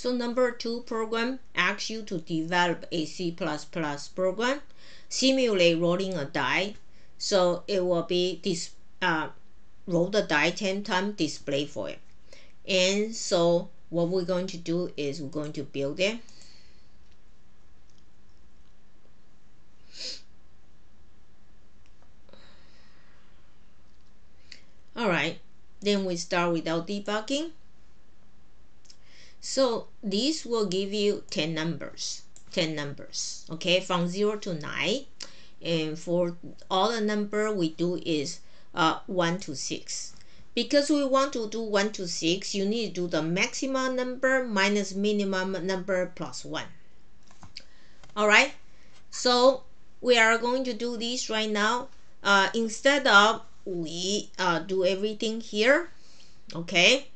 So number 2 program asks you to develop a C++ program, simulate rolling a die. So it will be this roll the die 10 times, display for it. And so what we're going to do is we're going to build it. Alright, then we start without debugging. So this will give you 10 numbers, okay, from 0 to 9. And for all the number we do is 1 to 6. Because we want to do 1 to 6, you need to do the maximum number minus minimum number plus 1. Alright, so we are going to do this right now. Instead of we do everything here, okay,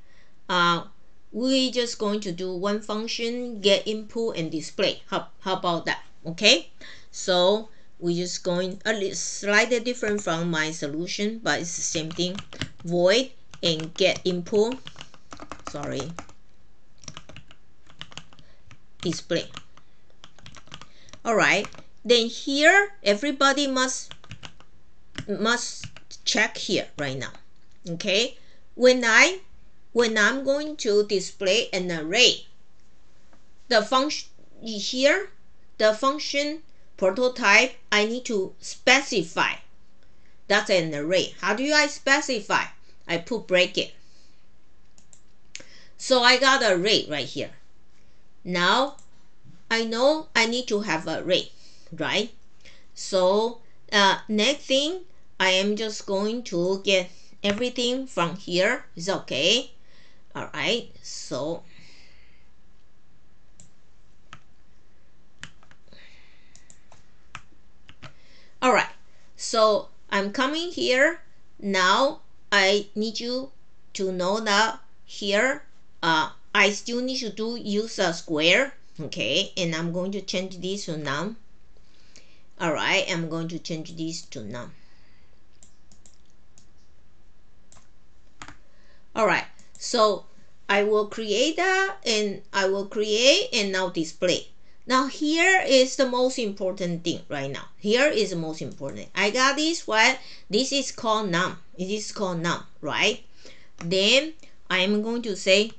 we just going to do one function, get input and display. How about that? Okay, so we just going a little slightly different from my solution, but it's the same thing. Void and get input, display. Alright, then here everybody must check here right now. Okay, when I'm going to display an array, the function here, the function prototype, I need to specify that's an array. How do I specify? I put bracket. So I got an array right here. Now I know I need to have an array, right? So next thing, I am just going to get everything from here. Is okay. Alright, so alright, so I'm coming here. Now I need you to know that here I still need to use a square. Okay, and I'm going to change this to none. Alright, I'm going to change this to none. Alright, so I will create that, and I will create and now display. Now here is the most important thing right now. Here is the most important. I got this one. This is called num. It is called num, right? Then I am going to say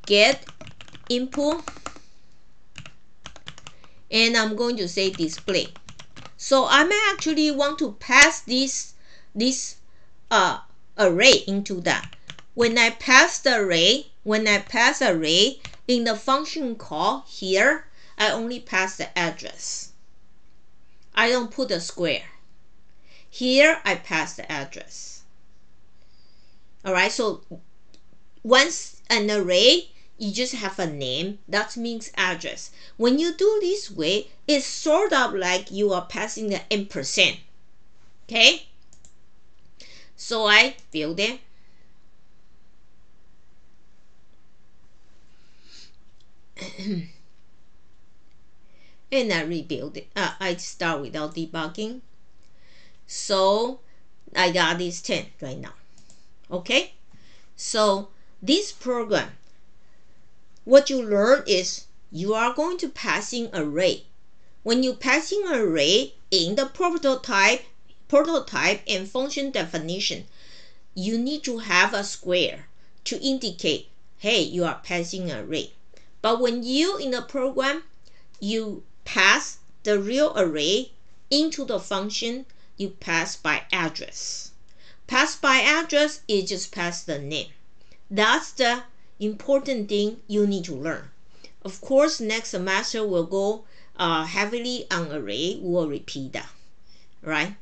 get input, and I'm going to say display. So I actually want to pass this array into that. When I pass array in the function call here, I only pass the address. I don't put a square. Here I pass the address. Alright, so once an array, you just have a name, that means address. When you do this way, it's sort of like you are passing the ampersand. Okay? So I build it. And I rebuild it. I start without debugging. So I got this 10 right now. Okay? So this program, what you learn is you are going to passing array. When you passing array in the prototype and function definition, you need to have a square to indicate, hey, you are passing array. But when you in the program, you pass the real array into the function, you pass by address. Pass by address is just pass the name. That's the important thing you need to learn. Of course, next semester we'll go heavily on array. We'll repeat that, right?